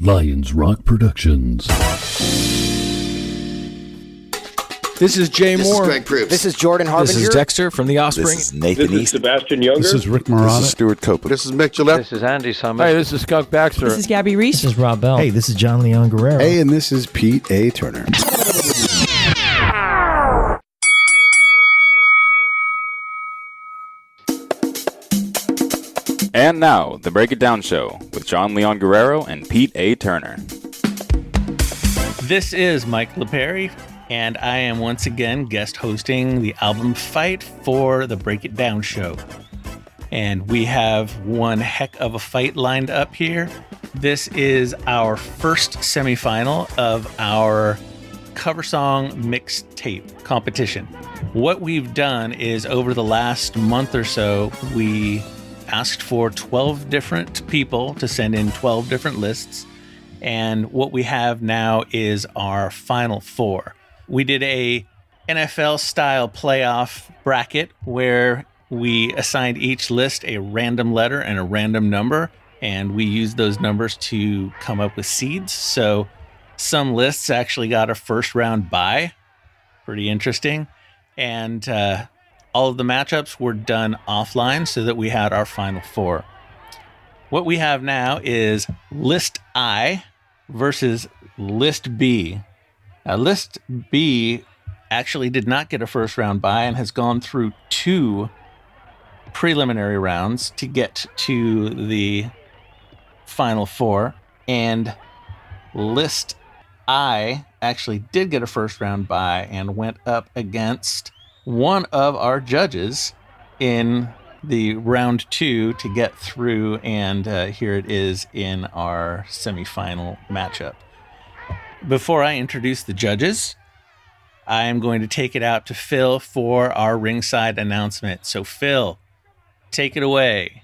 Lions Rock Productions. This is Jay Moore. This is Greg Proops. This is Jordan Harbinger. This is Dexter from The Offspring. This is Nathan This is East. Sebastian Younger. This is Rick Marotta. This is Stuart Copeland. This is Mick Gillette. This is Andy Summers. Hey, this is Skunk Baxter. This is Gabby Reese. This is Rob Bell. Hey, this is John Leon Guerrero. Hey, and this is Pete A. Turner. And now, the Break It Down Show with John Leon Guerrero and Pete A. Turner. This is Mike Lipari, and I am once again guest hosting the album fight for the Break It Down Show. And we have one heck of a fight lined up here. This is our first semifinal of our cover song mixtape competition. What we've done is over the last month or so, we asked for 12 different people to send in 12 different lists. And what we have now is our final four. We did a NFL-style playoff bracket where we assigned each list a random letter and a random number, and we used those numbers to come up with seeds. So some lists actually got a first-round bye. Pretty interesting. And all of the matchups were done offline so that we had our final four. What we have now is List I versus List B. Now, List B actually did not get a first round bye and has gone through two preliminary rounds to get to the final four. And List I actually did get a first round bye and went up against one of our judges in the round two to get through, and here it is in our semifinal matchup. Before I introduce the judges, I am going to take it out to Phil for our ringside announcement. So Phil, take it away.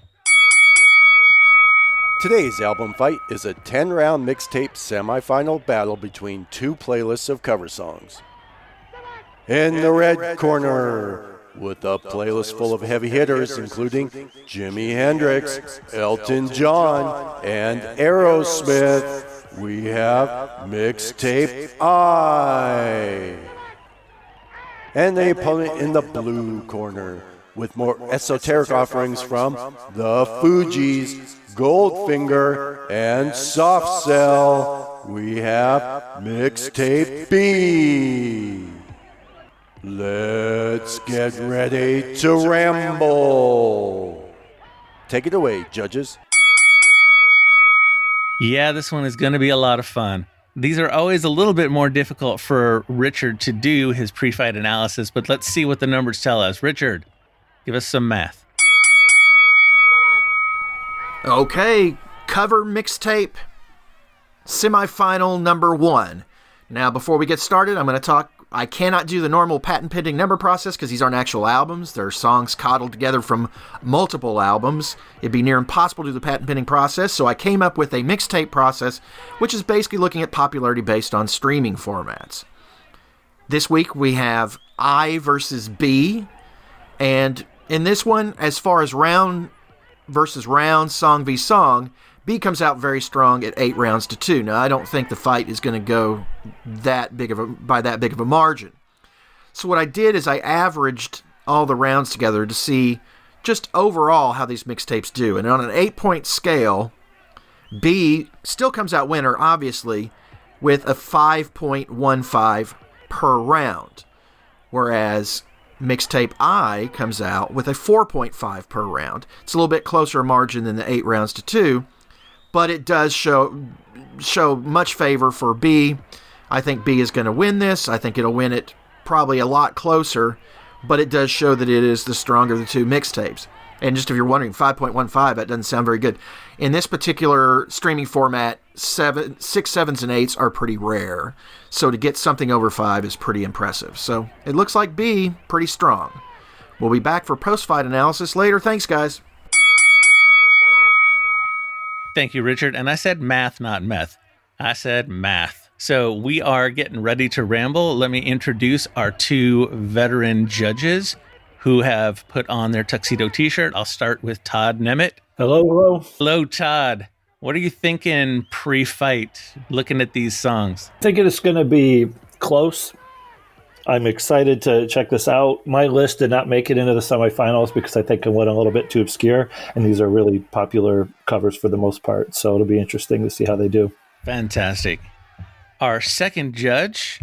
Today's album fight is a 10-round mixtape semifinal battle between two playlists of cover songs. In the red corner, with a playlist full of heavy hitters including Jimi Hendrix, Elton John, and Aerosmith, we have Mixtape I. And the opponent in the blue corner, with more esoteric offerings from the Fugees, Goldfinger, and Soft Cell, we have Mixtape B. Let's get ready to ramble. Take it away, judges. Yeah, this one is going to be a lot of fun. These are always a little bit more difficult for Richard to do his pre-fight analysis, but let's see what the numbers tell us. Richard, give us some math. Okay, cover mixtape, semifinal number one. Now, before we get started, I'm going to talk. I cannot do the normal patent pending number process because these aren't actual albums. They're songs coddled together from multiple albums. It'd be near impossible to do the patent pending process, so I came up with a mixtape process, which is basically looking at popularity based on streaming formats. This week we have I versus B, and in this one, as far as round versus round, song v song, B comes out very strong at 8 rounds to 2. Now, I don't think the fight is going to go by that big of a margin. So what I did is I averaged all the rounds together to see just overall how these mixtapes do. And on an 8-point scale, B still comes out winner, obviously, with a 5.15 per round, whereas Mixtape I comes out with a 4.5 per round. It's a little bit closer margin than the 8 rounds to 2, but it does show much favor for B. I think B is going to win this. I think it'll win it probably a lot closer, but it does show that it is the stronger of the two mixtapes. And just if you're wondering, 5.15, that doesn't sound very good. In this particular streaming format, 6, 7s, and 8s are pretty rare. So to get something over 5 is pretty impressive. So it looks like B, pretty strong. We'll be back for post-fight analysis later. Thanks, guys. Thank you, Richard. And I said math, not meth. I said math. So we are getting ready to ramble. Let me introduce our two veteran judges who have put on their tuxedo t-shirt. I'll start with Todd Nemet. Hello. Hello, Todd. What are you thinking pre-fight, looking at these songs? I think it's going to be close. I'm excited to check this out. My list did not make it into the semifinals because I think it went a little bit too obscure, and these are really popular covers for the most part, so it'll be interesting to see how they do. Fantastic. Our second judge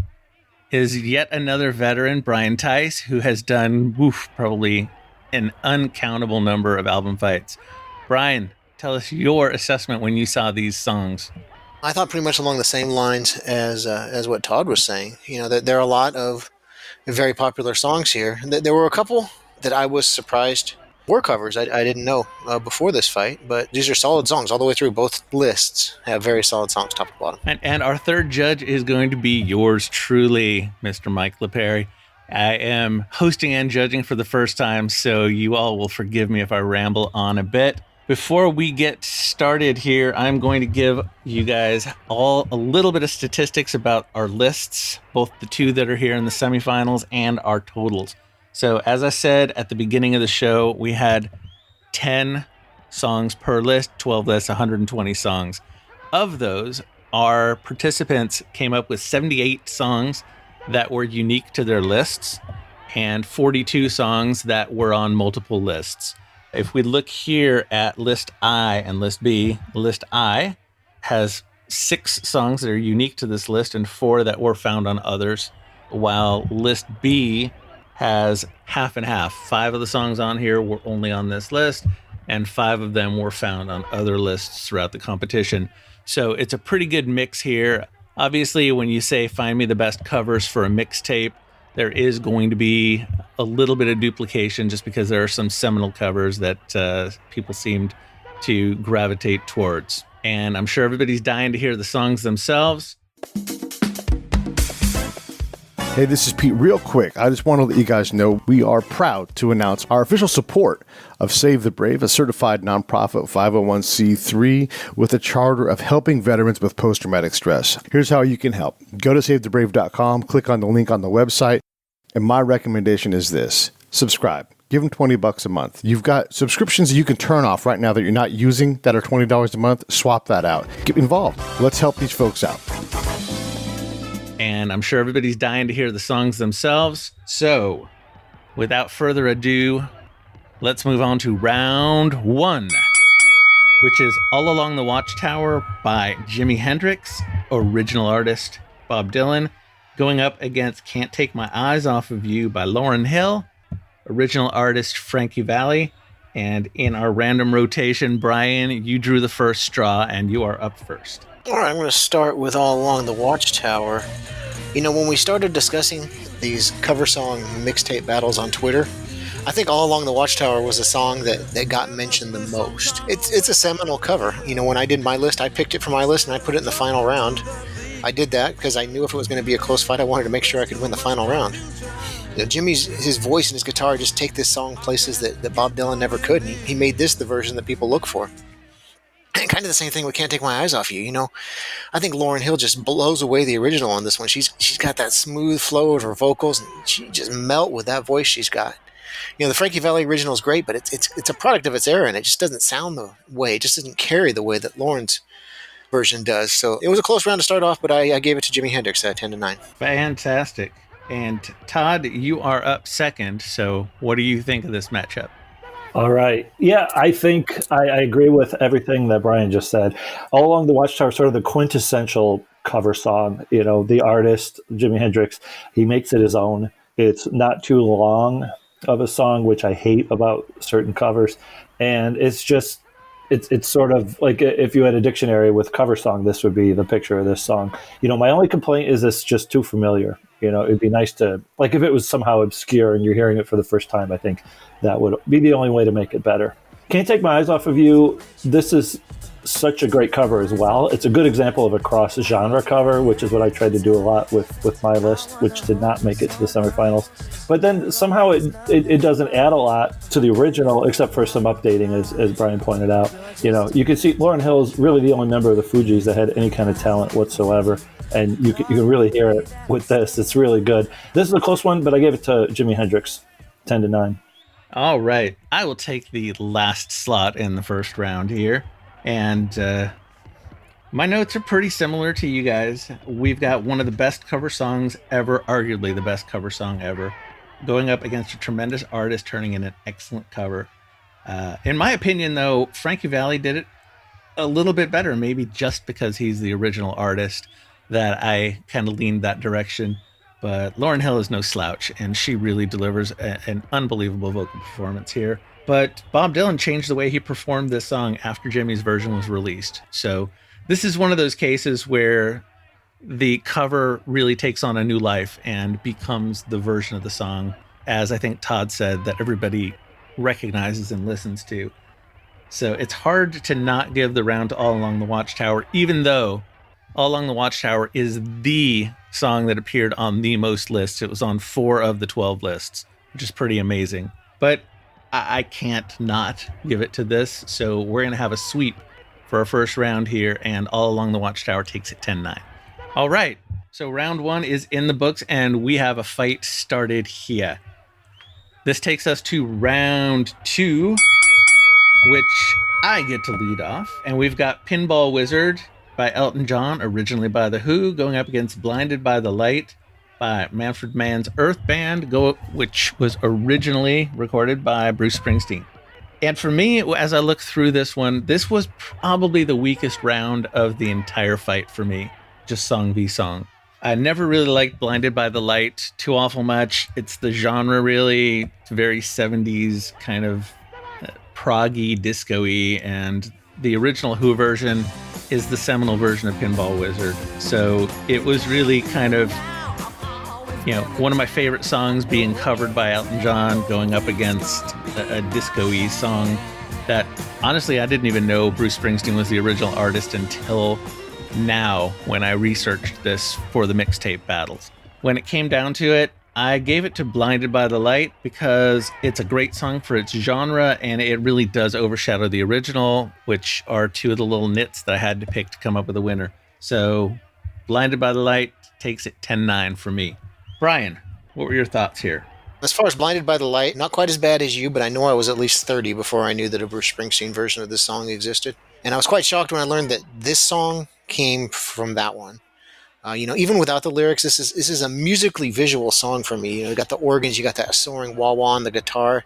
is yet another veteran, Brian Theis, who has done probably an uncountable number of album fights. Brian, tell us your assessment when you saw these songs. I thought pretty much along the same lines as what Todd was saying. You know, that there are a lot of very popular songs here. There were a couple that I was surprised were covers. I didn't know before this fight, but these are solid songs all the way through. Both lists have very solid songs top to bottom. And our third judge is going to be yours truly, Mr. Mike Lipari. I am hosting and judging for the first time, so you all will forgive me if I ramble on a bit. Before we get started here, I'm going to give you guys all a little bit of statistics about our lists, both the two that are here in the semifinals and our totals. So as I said at the beginning of the show, we had 10 songs per list, 12 lists, 120 songs. Of those, our participants came up with 78 songs that were unique to their lists and 42 songs that were on multiple lists. If we look here at list I and list B, list I has 6 songs that are unique to this list and 4 that were found on others, while list B has half and half. 5 of the songs on here were only on this list, and 5 of them were found on other lists throughout the competition. So it's a pretty good mix here. Obviously, when you say find me the best covers for a mixtape, there is going to be a little bit of duplication just because there are some seminal covers that people seemed to gravitate towards. And I'm sure everybody's dying to hear the songs themselves. Hey, this is Pete. Real quick, I just want to let you guys know we are proud to announce our official support of Save the Brave, a certified nonprofit 501c3 with a charter of helping veterans with post-traumatic stress. Here's how you can help. Go to savethebrave.com, click on the link on the website, and my recommendation is this. Subscribe. Give them $20 a month. You've got subscriptions you can turn off right now that you're not using that are $20 a month. Swap that out. Get involved. Let's help these folks out. And I'm sure everybody's dying to hear the songs themselves. So, without further ado, let's move on to round 1, which is All Along the Watchtower by Jimi Hendrix, original artist Bob Dylan, going up against Can't Take My Eyes Off of You by Lauryn Hill, original artist Frankie Valli. And in our random rotation, Brian, you drew the first straw and you are up first. All right, I'm going to start with All Along the Watchtower. You know, when we started discussing these cover song mixtape battles on Twitter, I think All Along the Watchtower was a song that got mentioned the most. It's a seminal cover. You know, when I did my list, I picked it from my list and I put it in the final round. I did that because I knew if it was going to be a close fight, I wanted to make sure I could win the final round. You know, his voice and his guitar just take this song places that Bob Dylan never could, and he made this the version that people look for. And kind of the same thing with Can't Take My Eyes Off You. You know, I think Lauryn Hill just blows away the original on this one. She's got that smooth flow of her vocals, and she just melt with that voice she's got. You know, the Frankie Valli original is great, but it's a product of its era, and it just doesn't sound the way. It just doesn't carry the way that Lauren's version does. So it was a close round to start off, but I gave it to Jimi Hendrix at 10-9. Fantastic. And Todd, you are up second. So what do you think of this matchup? All right. Yeah, I think I agree with everything that Brian just said. All Along the Watchtower is sort of the quintessential cover song. You know, the artist, Jimi Hendrix, he makes it his own. It's not too long of a song, which I hate about certain covers. And it's just, it's sort of like if you had a dictionary with cover song, this would be the picture of this song. You know, my only complaint is it's just too familiar. You know, it'd be nice to, like if it was somehow obscure and you're hearing it for the first time, I think that would be the only way to make it better. Can't Take My Eyes Off of You. This is such a great cover as well. It's a good example of a cross-genre cover, which is what I tried to do a lot with my list, which did not make it to the semifinals. But then somehow it doesn't add a lot to the original, except for some updating, as Brian pointed out. You know, you can see Lauryn Hill is really the only member of the Fugees that had any kind of talent whatsoever. And you can really hear it with this. It's really good. This is a close one, but I gave it to Jimi Hendrix, 10-9. All right. I will take the last slot in the first round here. And My notes are pretty similar to you guys. We've got one of the best cover songs ever, arguably the best cover song ever, going up against a tremendous artist turning in an excellent cover. In my opinion, though, Frankie Valli did it a little bit better, maybe just because he's the original artist that I kind of leaned that direction. But Lauryn Hill is no slouch, and she really delivers an unbelievable vocal performance here. But Bob Dylan changed the way he performed this song after Jimi's version was released. So this is one of those cases where the cover really takes on a new life and becomes the version of the song, as I think Todd said, that everybody recognizes and listens to. So it's hard to not give the round to All Along the Watchtower, even though All Along the Watchtower is the song that appeared on the most lists. It was on 4 of the 12 lists, which is pretty amazing. But I can't not give it to this. So we're going to have a sweep for our first round here, and All Along the Watchtower takes it 10-9. All right, so round 1 is in the books, and we have a fight started here. This takes us to round 2, which I get to lead off, and we've got Pinball Wizard by Elton John, originally by The Who, going up against Blinded by the Light by Manfred Mann's Earth Band, which was originally recorded by Bruce Springsteen. And for me, as I look through this one, this was probably the weakest round of the entire fight for me, just song v song. I never really liked Blinded by the Light too awful much. It's the genre, really. It's very 70s kind of proggy, disco-y, and the original Who version is the seminal version of Pinball Wizard. So it was really kind of, one of my favorite songs being covered by Elton John, going up against a disco-y song that, honestly, I didn't even know Bruce Springsteen was the original artist until now when I researched this for the mixtape battles. When it came down to it, I gave it to Blinded by the Light because it's a great song for its genre, and it really does overshadow the original, which are 2 of the little nits that I had to pick to come up with a winner. So Blinded by the Light takes it 10-9 for me. Brian, what were your thoughts here? As far as Blinded by the Light, not quite as bad as you, but I know I was at least 30 before I knew that a Bruce Springsteen version of this song existed. And I was quite shocked when I learned that this song came from that one. Even without the lyrics, this is a musically visual song for me. You got the organs, you got that soaring wah-wah on the guitar,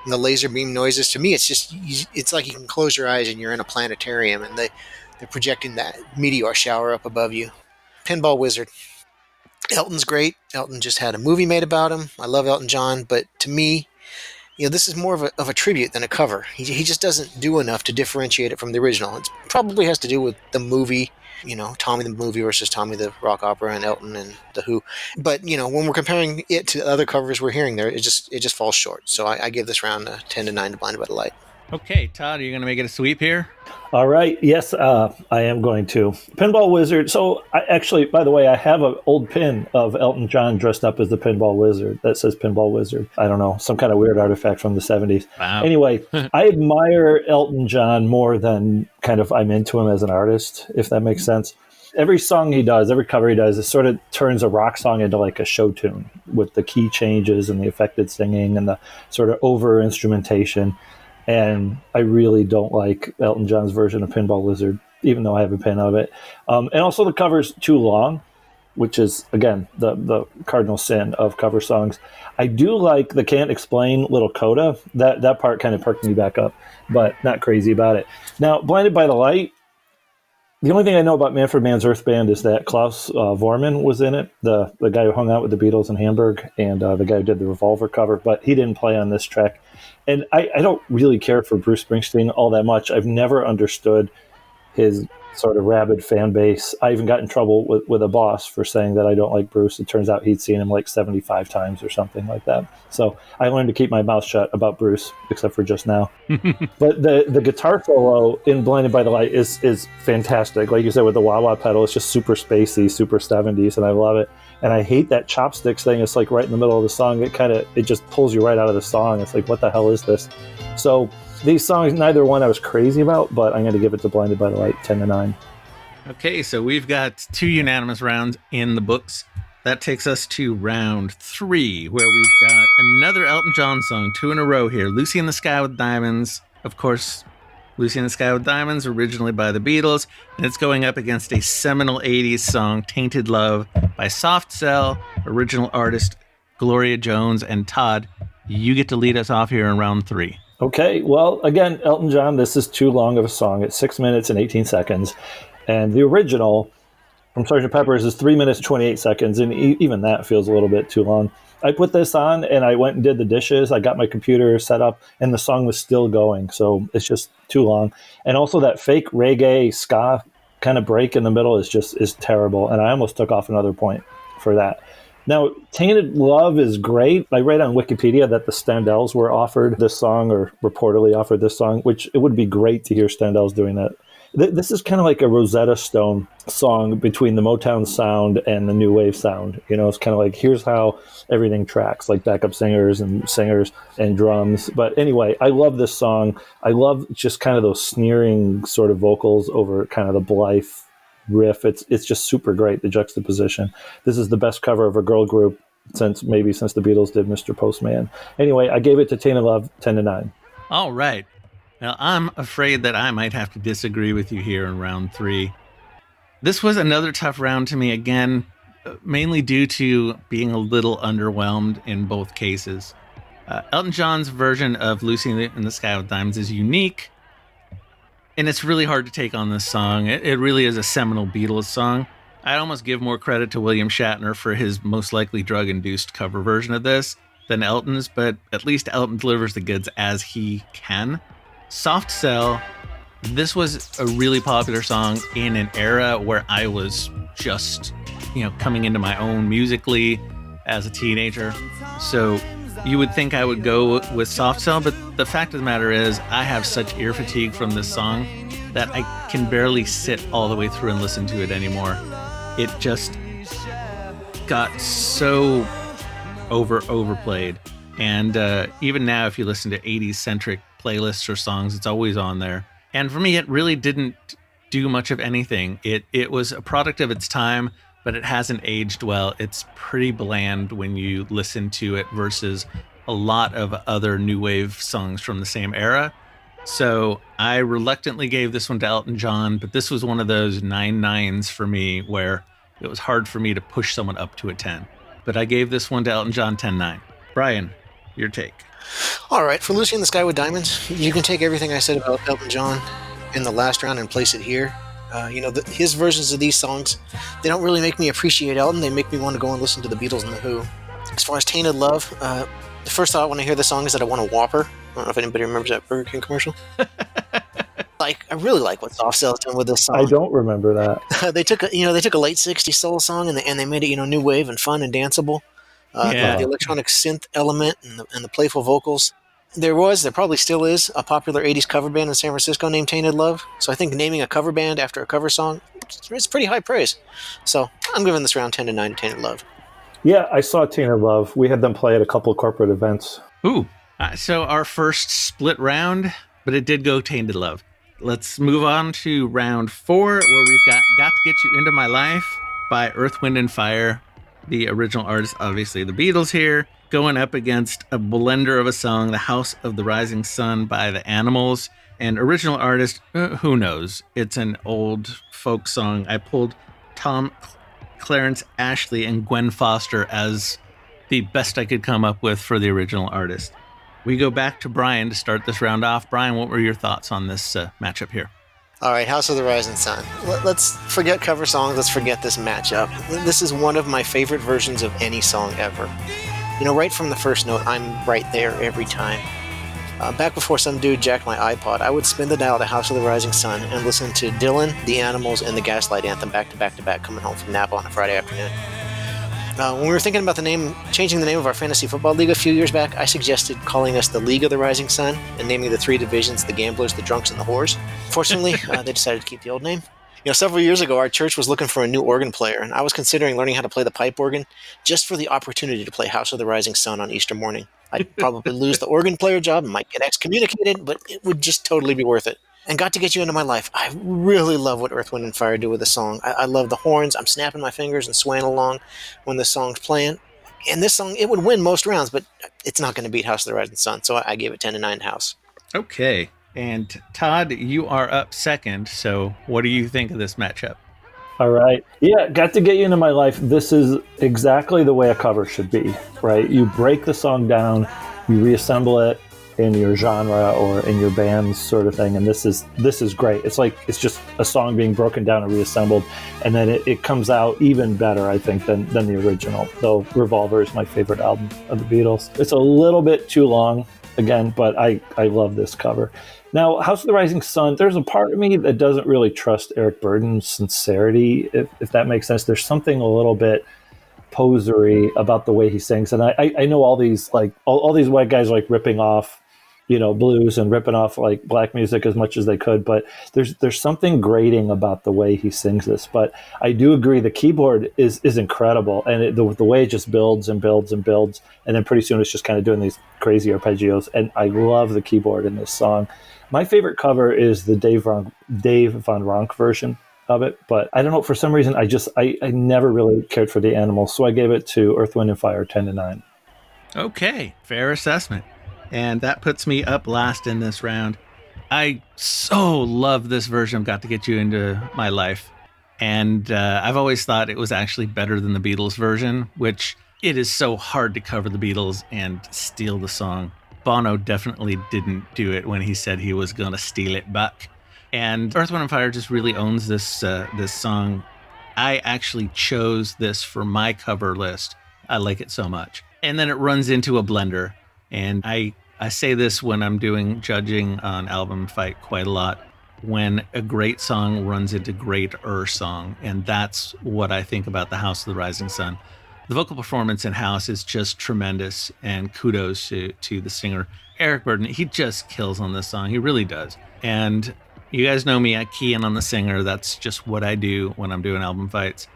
and the laser beam noises. To me, it's like you can close your eyes and you're in a planetarium, and they're projecting that meteor shower up above you. Pinball Wizard. Elton's great. Elton just had a movie made about him. I love Elton John, but to me, this is more of a tribute than a cover. He just doesn't do enough to differentiate it from the original. It probably has to do with the movie, Tommy the movie versus Tommy the rock opera, and Elton and The Who. But, when we're comparing it to other covers we're hearing there, it just falls short. So I give this round a 10-9 to Blinded by the Light. Okay, Todd, are you going to make it a sweep here? All right. Yes, I am going to. Pinball Wizard. So, by the way, I have an old pin of Elton John dressed up as the Pinball Wizard that says Pinball Wizard. I don't know, some kind of weird artifact from the 70s. Wow. Anyway, I admire Elton John more than kind of I'm into him as an artist, if that makes sense. Every song he does, every cover he does, it sort of turns a rock song into like a show tune with the key changes and the affected singing and the sort of over instrumentation. And I really don't like Elton John's version of Pinball Wizard, even though I have a pin of it. And also the cover's too long, which is, again, the cardinal sin of cover songs. I do like the Can't Explain Little Coda. That part kind of perked me back up, but not crazy about it. Now, Blinded by the Light, the only thing I know about Manfred Mann's Earth Band is that Klaus Vormann was in it, the guy who hung out with the Beatles in Hamburg, and the guy who did the Revolver cover, but he didn't play on this track. And I don't really care for Bruce Springsteen all that much. I've never understood his sort of rabid fan base. I even got in trouble with a boss for saying that I don't like Bruce. It turns out he'd seen him like 75 times or something like that. So I learned to keep my mouth shut about Bruce, except for just now. But the guitar solo in Blinded by the Light is fantastic. Like you said, with the wah-wah pedal, it's just super spacey, super 70s, and I love it. And I hate that chopsticks thing. It's like right in the middle of the song. It just pulls you right out of the song. It's like, what the hell is this? So these songs, neither one I was crazy about, but I'm going to give it to Blinded by the Light, 10-9. Okay, so we've got 2 unanimous rounds in the books. That takes us to round 3, where we've got another Elton John song, 2 in a row here. Lucy in the Sky with Diamonds, of course, Lucy in the Sky with Diamonds, originally by the Beatles, and it's going up against a seminal 80s song, Tainted Love, by Soft Cell, original artist Gloria Jones and Todd. You get to lead us off here in round 3. Okay, well, again, Elton John, this is too long of a song. It's 6 minutes and 18 seconds. And the original from Sgt. Pepper's is 3 minutes and 28 seconds, and even that feels a little bit too long. I put this on, and I went and did the dishes. I got my computer set up, and the song was still going, so it's just too long. And also that fake reggae ska kind of break in the middle is terrible, and I almost took off another point for that. Now, Tainted Love is great. I read on Wikipedia that the Standells were offered this song, or reportedly offered this song, which it would be great to hear Standells doing that. This is kind of like a Rosetta Stone song between the Motown sound and the new wave sound. You know, it's kind of like, here's how everything tracks, like backup singers and drums. But anyway, I love this song. I love just kind of those sneering sort of vocals over kind of the blithe riff. It's just super great, the juxtaposition. This is the best cover of a girl group since the Beatles did Mr. Postman. Anyway, I gave it to Tainted Love 10-9. All right. Now, I'm afraid that I might have to disagree with you here in round 3. This was another tough round to me, again, mainly due to being a little underwhelmed in both cases. Elton John's version of Lucy in the Sky with Diamonds is unique, and it's really hard to take on this song. It really is a seminal Beatles song. I'd almost give more credit to William Shatner for his most likely drug-induced cover version of this than Elton's, but at least Elton delivers the goods as he can. Soft Cell, this was a really popular song in an era where I was just, coming into my own musically as a teenager. So you would think I would go with Soft Cell, but the fact of the matter is I have such ear fatigue from this song that I can barely sit all the way through and listen to it anymore. It just got so overplayed. And even now, if you listen to 80s-centric playlists or songs, it's always on there. And for me, it really didn't do much of anything. It was a product of its time, but it hasn't aged well. It's pretty bland when you listen to it versus a lot of other new wave songs from the same era. So I reluctantly gave this one to Elton John, but this was one of those 9-9s for me where it was hard for me to push someone up to a 10. But I gave this one to Elton John 10-9. Brian, your take. All right, for Lucy in the Sky with Diamonds, you can take everything I said about Elton John in the last round and place it here. His versions of these songs, they don't really make me appreciate Elton. They make me want to go and listen to the Beatles and the Who. As far as Tainted Love, the first thought when I hear the song is that I want a Whopper. I don't know if anybody remembers that Burger King commercial. I really like what Soft Cell's done with this song. I don't remember that. They took a late '60s soul song and they made it new wave and fun and danceable. The electronic synth element and the playful vocals. There probably still is, a popular 80s cover band in San Francisco named Tainted Love. So I think naming a cover band after a cover song, it's pretty high praise. So I'm giving this round 10-9 to Tainted Love. Yeah, I saw Tainted Love. We had them play at a couple of corporate events. Ooh. So our first split round, but it did go Tainted Love. Let's move on to round 4, where we've got to Get You Into My Life by Earth, Wind & Fire. The original artist, obviously the Beatles here, going up against a blender of a song, The House of the Rising Sun by the Animals. And original artist, who knows? It's an old folk song. I pulled Tom Clarence Ashley and Gwen Foster as the best I could come up with for the original artist. We go back to Brian to start this round off. Brian, what were your thoughts on this matchup here? All right, House of the Rising Sun. Let's forget cover songs. Let's forget this matchup. This is one of my favorite versions of any song ever. Right from the first note, I'm right there every time. Back before some dude jacked my iPod, I would spin the dial to House of the Rising Sun and listen to Dylan, The Animals, and the Gaslight Anthem back to back to back coming home from Napa on a Friday afternoon. When we were thinking about changing the name of our fantasy football league a few years back, I suggested calling us the League of the Rising Sun and naming the 3 divisions the Gamblers, the Drunks, and the Whores. Fortunately, they decided to keep the old name. Several years ago, our church was looking for a new organ player, and I was considering learning how to play the pipe organ just for the opportunity to play House of the Rising Sun on Easter morning. I'd probably lose the organ player job and might get excommunicated, but it would just totally be worth it. And Got to Get You Into My Life. I really love what Earth, Wind & Fire do with the song. I love the horns. I'm snapping my fingers and swaying along when the song's playing. And this song, it would win most rounds, but it's not going to beat House of the Rising Sun, so I gave it 10-9 to House. Okay. And Todd, you are up second. So what do you think of this matchup? All right. Yeah, Got to Get You Into My Life. This is exactly the way a cover should be, right? You break the song down, you reassemble it in your genre or in your band's sort of thing, and this is great. It's just a song being broken down and reassembled, and then it comes out even better, I think, than the original. Though Revolver is my favorite album of the Beatles. It's a little bit too long, again, but I love this cover. Now, House of the Rising Sun, there's a part of me that doesn't really trust Eric Burdon's sincerity, if that makes sense. There's something a little bit posery about the way he sings. And I know all these all these white guys ripping off, blues and ripping off black music as much as they could, but there's something grating about the way he sings this. But I do agree the keyboard is incredible, and the way it just builds and builds and builds, and then pretty soon it's just kind of doing these crazy arpeggios, and I love the keyboard in this song. My favorite cover is the Dave Von Ronk version of it, but I don't know, for some reason I never really cared for the Animals, so I gave it to Earth, Wind & Fire 10-9. Okay, fair assessment. And that puts me up last in this round. I so love this version of Got to Get You Into My Life. And I've always thought it was actually better than the Beatles version, which it is so hard to cover the Beatles and steal the song. Bono definitely didn't do it when he said he was going to steal it back. And Earth, Wind & Fire just really owns this song. I actually chose this for my cover list. I like it so much. And then it runs into a blender. And I say this when I'm doing judging on Album Fight quite a lot, when a great song runs into greater song. And that's what I think about the House of the Rising Sun. The vocal performance in House is just tremendous, and kudos to the singer, Eric Burdon. He just kills on this song. He really does. And you guys know me, I key in on the singer. That's just what I do when I'm doing album fights.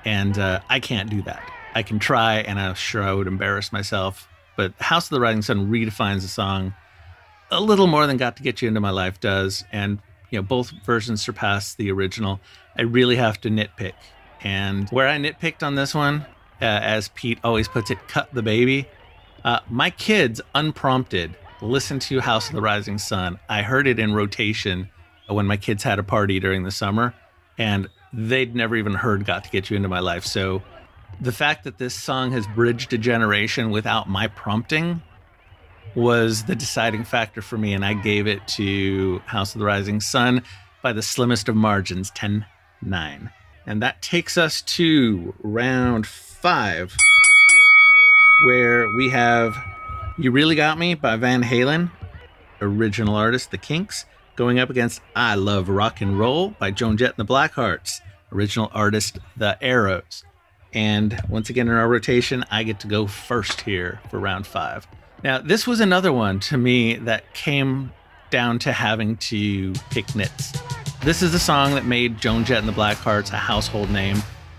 And I can't do that. I can try, and I'm sure I would embarrass myself. But House of the Rising Sun redefines the song a little more than Got to Get You Into My Life does. And both versions surpass the original. I really have to nitpick. And where I nitpicked on this one, as Pete always puts it, cut the baby. My kids, unprompted, listened to House of the Rising Sun. I heard it in rotation when my kids had a party during the summer, and they'd never even heard Got to Get You Into My Life. So the fact that this song has bridged a generation without my prompting was the deciding factor for me, and I gave it to House of the Rising Sun by the slimmest of margins, 10-9. And that takes us to round 5, where we have You Really Got Me by Van Halen, original artist The Kinks, going up against I Love Rock and Roll by Joan Jett and the Blackhearts, original artist The Arrows. And once again in our rotation, I get to go first here for round 5. Now, this was another one to me that came down to having to pick nits. This is a song that made Joan Jett and the Blackhearts a household name.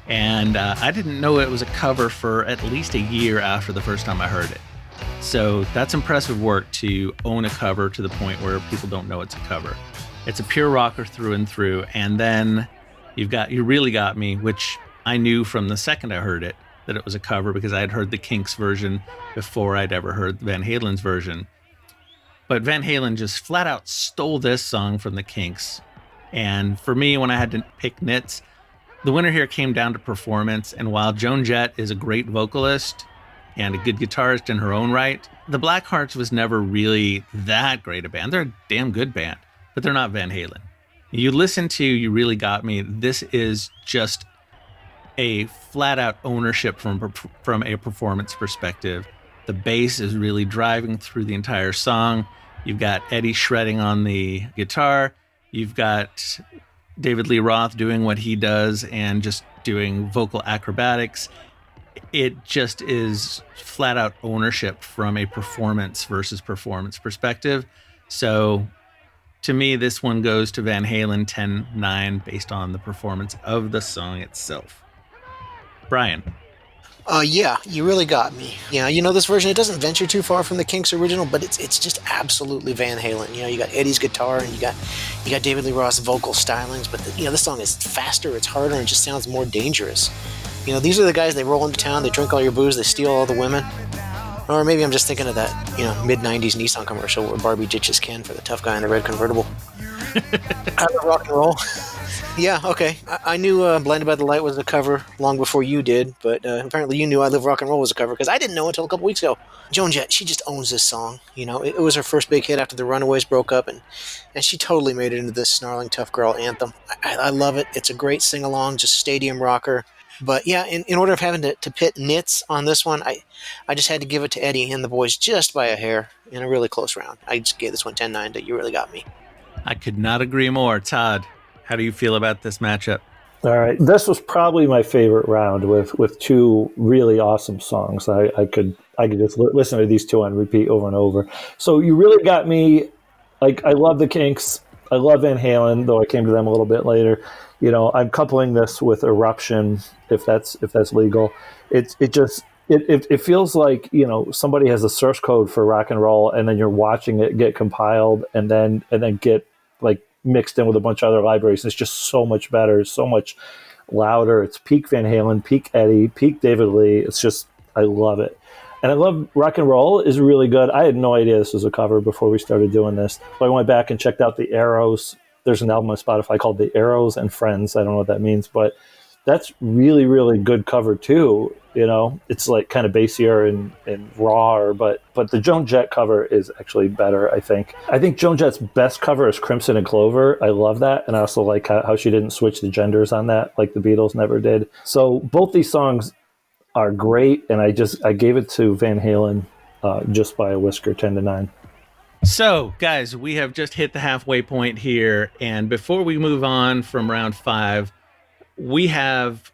And I didn't know it was a cover for at least a year after the first time I heard it. So that's impressive work to own a cover to the point where people don't know it's a cover. It's a pure rocker through and through. And then you've got You Really Got Me, which I knew from the second I heard it that it was a cover because I had heard the Kinks version before I'd ever heard Van Halen's version. But Van Halen just flat out stole this song from the Kinks. And for me, when I had to pick nits, the winner here came down to performance, and while Joan Jett is a great vocalist and a good guitarist in her own right, the Blackhearts was never really that great a band. They're a damn good band, but they're not Van Halen. You listen to You Really Got Me, this is just a flat-out ownership from a performance perspective. The bass is really driving through the entire song. You've got Eddie shredding on the guitar. You've got David Lee Roth doing what he does and just doing vocal acrobatics. It just is flat out ownership from a performance versus performance perspective. So to me, this one goes to Van Halen 10-9 based on the performance of the song itself. Brian. Yeah, You Really Got Me. Yeah, this version, it doesn't venture too far from the Kinks original, but it's just absolutely Van Halen. You got Eddie's guitar and you got David Lee Roth's vocal stylings, but this song is faster, it's harder, and it just sounds more dangerous. These are the guys, they roll into town, they drink all your booze, they steal all the women. Or maybe I'm just thinking of that, mid-90s Nissan commercial where Barbie ditches Ken for the tough guy in the red convertible. I love rock and roll. Yeah, okay. I knew Blinded by the Light was a cover long before you did, but apparently you knew I Live Rock and Roll was a cover, because I didn't know until a couple weeks ago. Joan Jett, she just owns this song. It was her first big hit after the Runaways broke up, and she totally made it into this snarling tough girl anthem. I love it. It's a great sing-along, just stadium rocker. But yeah, in order of having to pit nits on this one, I just had to give it to Eddie and the boys just by a hair in a really close round. I just gave this one 10-9 to You Really Got Me. I could not agree more. Todd, how do you feel about this matchup? All right, this was probably my favorite round with two really awesome songs. I could just listen to these two on repeat over and over. So You Really Got Me. Like, I love the Kinks. I love Van Halen, though I came to them a little bit later. I'm coupling this with Eruption, if that's legal. It feels like somebody has a source code for rock and roll, and then you're watching it get compiled and then get like mixed in with a bunch of other libraries. It's just so much better, so much louder. It's peak Van Halen, peak Eddie, peak David Lee. It's just, I love it. And I love Rock and Roll is really good. I had no idea this was a cover before we started doing this. So I went back and checked out the Arrows. There's an album on Spotify called The Arrows and Friends. I don't know what that means, but that's really, really good cover too. It's like kind of bassier and raw, but the Joan Jett cover is actually better, I think. I think Joan Jett's best cover is Crimson and Clover. I love that. And I also like how she didn't switch the genders on that like the Beatles never did. So both these songs are great. And I gave it to Van Halen just by a whisker, 10-9. So, guys, we have just hit the halfway point here. And before we move on from round 5, we have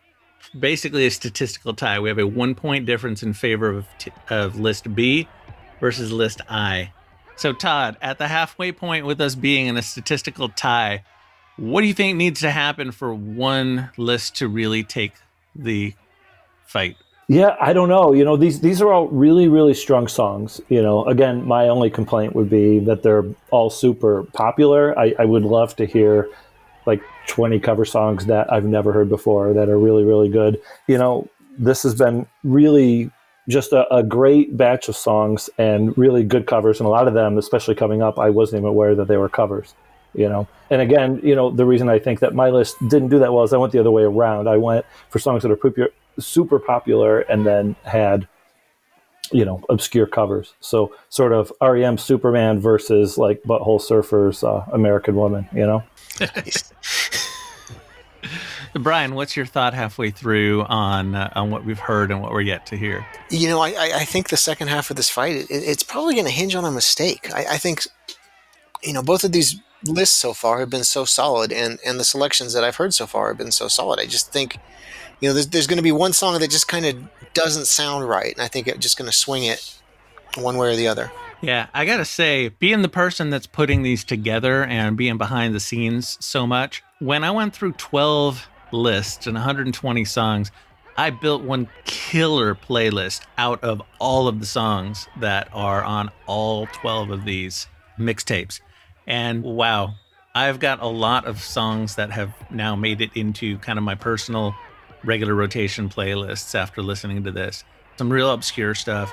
basically a statistical tie. We have a 1-point difference in favor of list B versus list I. So, Todd, at the halfway point with us being in a statistical tie, what do you think needs to happen for one list to really take the fight? Yeah, I don't know. These are all really, really strong songs. Again, my only complaint would be that they're all super popular. I would love to hear like 20 cover songs that I've never heard before that are really, really good. This has been really just a great batch of songs and really good covers. And a lot of them, especially coming up, I wasn't even aware that they were covers, And again, the reason I think that my list didn't do that well is I went the other way around. I went for songs that are super popular and then had, obscure covers. So sort of REM Superman versus like Butthole Surfers, American Woman, Brian, what's your thought halfway through on what we've heard and what we're yet to hear? I think the second half of this fight, it's probably going to hinge on a mistake. I think, both of these lists so far have been so solid, and the selections that I've heard so far have been so solid. I just think, there's going to be one song that just kind of doesn't sound right, and I think it's just going to swing it one way or the other. Yeah, I got to say, being the person that's putting these together and being behind the scenes so much, when I went through 12 lists and 120 songs, I built one killer playlist out of all of the songs that are on all 12 of these mixtapes. And wow, I've got a lot of songs that have now made it into kind of my personal regular rotation playlists after listening to this. Some real obscure stuff.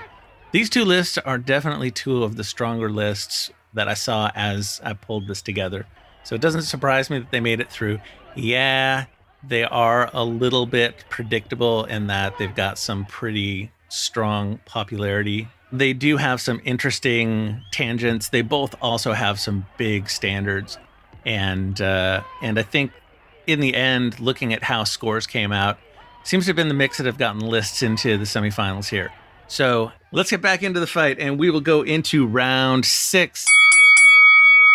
These two lists are definitely two of the stronger lists that I saw as I pulled this together. So it doesn't surprise me that they made it through. Yeah, they are a little bit predictable in that they've got some pretty strong popularity. They do have some interesting tangents. They both also have some big standards. And I think in the end, looking at how scores came out, seems to have been the mix that have gotten lists into the semifinals here. So let's get back into the fight, and we will go into round 6.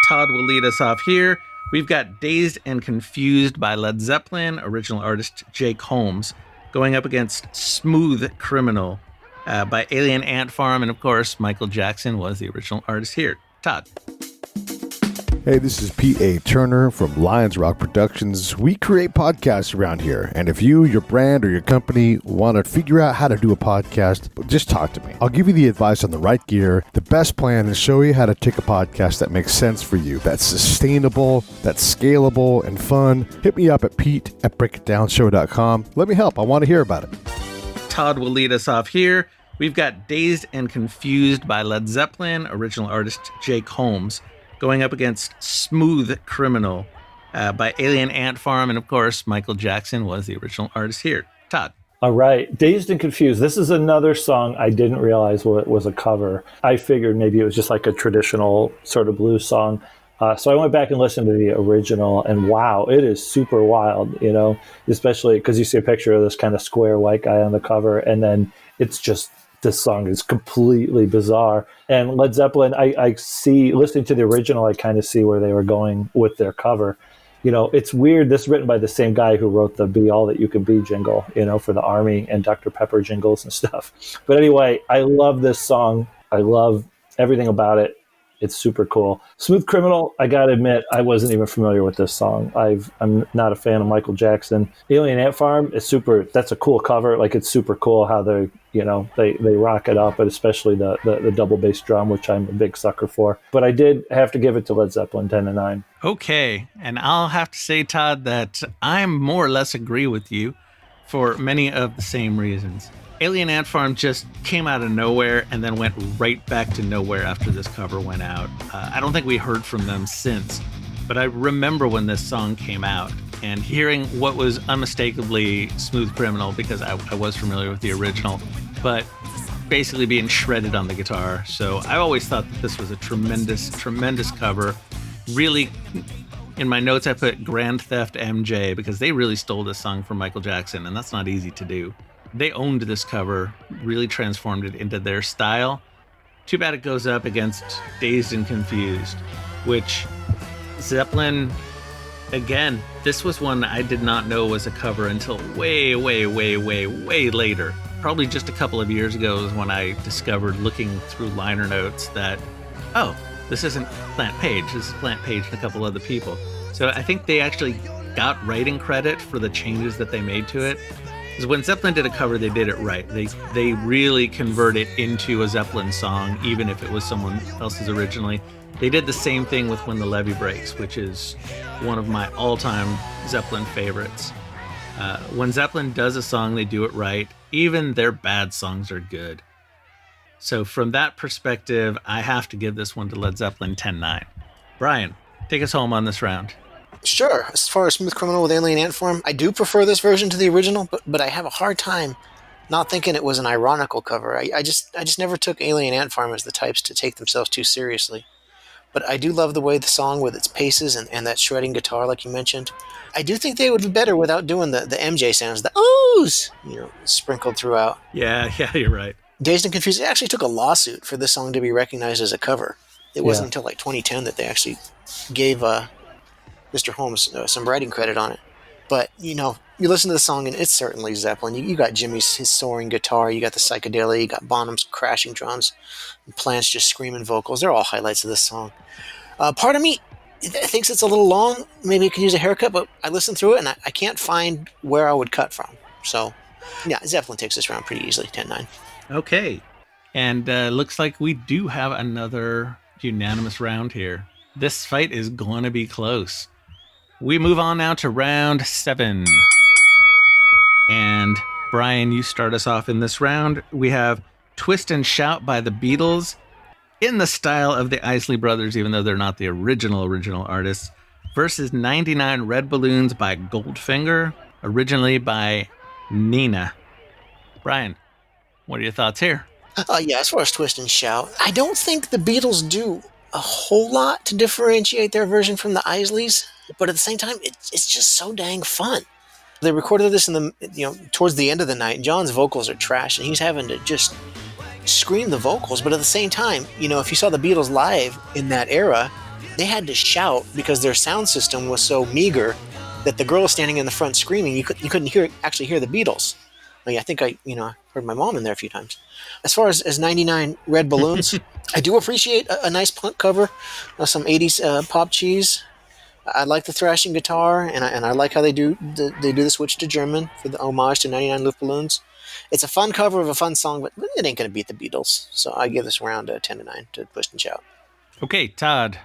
Todd will lead us off here. We've got Dazed and Confused by Led Zeppelin, original artist Jake Holmes, going up against Smooth Criminal by Alien Ant Farm, and of course, Michael Jackson was the original artist here. Todd. Hey, this is Pete A. Turner from Lions Rock Productions. We create podcasts around here, and if you, your brand, or your company want to figure out how to do a podcast, just talk to me. I'll give you the advice on the right gear, the best plan, and show you how to take a podcast that makes sense for you, that's sustainable, that's scalable, and fun. Hit me up at pete@breakitdownshow.com. Let me help. I want to hear about it. Todd will lead us off here. We've got Dazed and Confused by Led Zeppelin, original artist Jake Holmes, going up against Smooth Criminal by Alien Ant Farm. And of course, Michael Jackson was the original artist here. Todd. All right. Dazed and Confused. This is another song I didn't realize was a cover. I figured maybe it was just like a traditional sort of blues song. So I went back and listened to the original, and wow, it is super wild, especially because you see a picture of this kind of square white guy on the cover, and then it's just, this song is completely bizarre. And Led Zeppelin, I see, listening to the original, I kind of see where they were going with their cover. It's weird. This is written by the same guy who wrote the Be All That You Can Be jingle, for the Army and Dr. Pepper jingles and stuff. But anyway, I love this song. I love everything about it. It's super cool. Smooth Criminal, I got to admit, I wasn't even familiar with this song. I'm not a fan of Michael Jackson. Alien Ant Farm is super, that's a cool cover. Like, it's super cool how they rock it up, but especially the double bass drum, which I'm a big sucker for. But I did have to give it to Led Zeppelin 10-9. Okay, and I'll have to say, Todd, that I more or less agree with you for many of the same reasons. Alien Ant Farm just came out of nowhere and then went right back to nowhere after this cover went out. I don't think we heard from them since, but I remember when this song came out and hearing what was unmistakably Smooth Criminal, because I was familiar with the original, but basically being shredded on the guitar. So I always thought that this was a tremendous, tremendous cover. Really, in my notes, I put Grand Theft MJ because they really stole this song from Michael Jackson, and that's not easy to do. They owned this cover, really transformed it into their style. Too bad it goes up against Dazed and Confused, which Zeppelin, again, this was one I did not know was a cover until way, way, way, way, way later. Probably just a couple of years ago is when I discovered, looking through liner notes, that, oh, this isn't Plant Page, this is Plant Page and a couple other people. So I think they actually got writing credit for the changes that they made to it. Because when Zeppelin did a cover, they did it right. They really convert it into a Zeppelin song, even if it was someone else's originally. They did the same thing with When the Levee Breaks, which is one of my all-time Zeppelin favorites. When Zeppelin does a song, they do it right. Even their bad songs are good. So from that perspective, I have to give this one to Led Zeppelin 10-9. Brian, take us home on this round. Sure. As far as Smooth Criminal with Alien Ant Farm, I do prefer this version to the original, but I have a hard time not thinking it was an ironical cover. I just never took Alien Ant Farm as the types to take themselves too seriously. But I do love the way the song with its paces and that shredding guitar, like you mentioned. I do think they would be better without doing the MJ sounds, the oohs, sprinkled throughout. Yeah, you're right. Dazed and Confused actually took a lawsuit for this song to be recognized as a cover. It wasn't until like 2010 that they actually gave Mr. Holmes some writing credit on it. But, you listen to the song and it's certainly Zeppelin. You got Jimmy's his soaring guitar, you got the psychedelia, you got Bonham's crashing drums, and Plant's just screaming vocals. They're all highlights of this song. Part of me thinks it's a little long. Maybe it could use a haircut, but I listened through it and I can't find where I would cut from. So, yeah, Zeppelin takes this round pretty easily, 10-9. Okay. And looks like we do have another unanimous round here. This fight is going to be close. We move on now to round 7. And Brian, you start us off in this round. We have Twist and Shout by the Beatles, in the style of the Isley Brothers, even though they're not the original artists, versus 99 Red Balloons by Goldfinger, originally by Nina. Brian, what are your thoughts here? Yeah, as far as Twist and Shout, I don't think the Beatles do a whole lot to differentiate their version from the Isleys, but at the same time, it's just so dang fun. They recorded this in towards the end of the night. John's vocals are trash, and he's having to just scream the vocals. But at the same time, if you saw the Beatles live in that era, they had to shout because their sound system was so meager that the girl standing in the front screaming, you couldn't actually hear the Beatles. I think I heard my mom in there a few times. As far as 99 Red Balloons, I do appreciate a nice punk cover, some 80s pop cheese. I like the thrashing guitar, and I like how they do the switch to German for the homage to 99 Luftballons. It's a fun cover of a fun song, but it ain't going to beat the Beatles. So I give this round 10-9 to Twist and Shout. Okay, Todd,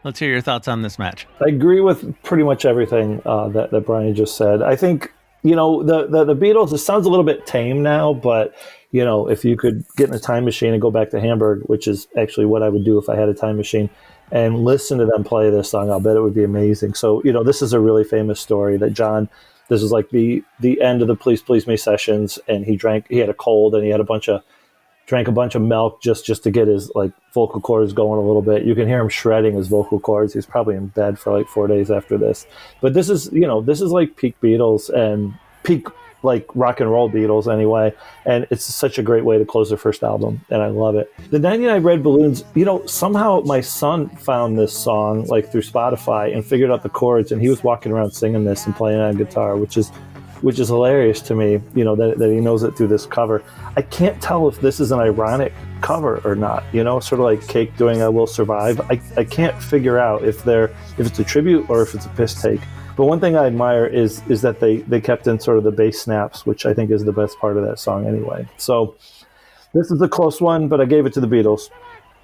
let's hear your thoughts on this match. I agree with pretty much everything that Brian just said. I think the Beatles, it sounds a little bit tame now, but if you could get in a time machine and go back to Hamburg, which is actually what I would do if I had a time machine, and listen to them play this song, I'll bet it would be amazing. So, this is a really famous story that John, this is like the end of the Please Please Me sessions, and he had a cold, and he had drank a bunch of milk just to get his like vocal cords going a little bit. You can hear him shredding his vocal cords. He's probably in bed for like 4 days after this. But this is like peak Beatles and peak like rock and roll Beatles anyway. And it's such a great way to close their first album, and I love it. The 99 Red Balloons, somehow my son found this song like through Spotify and figured out the chords, and he was walking around singing this and playing on guitar, which is hilarious to me, that he knows it through this cover. I can't tell if this is an ironic cover or not, sort of like Cake doing I Will Survive. I can't figure out if it's a tribute or if it's a piss take. But one thing I admire is that they kept in sort of the bass snaps, which I think is the best part of that song anyway. So this is a close one, but I gave it to the Beatles,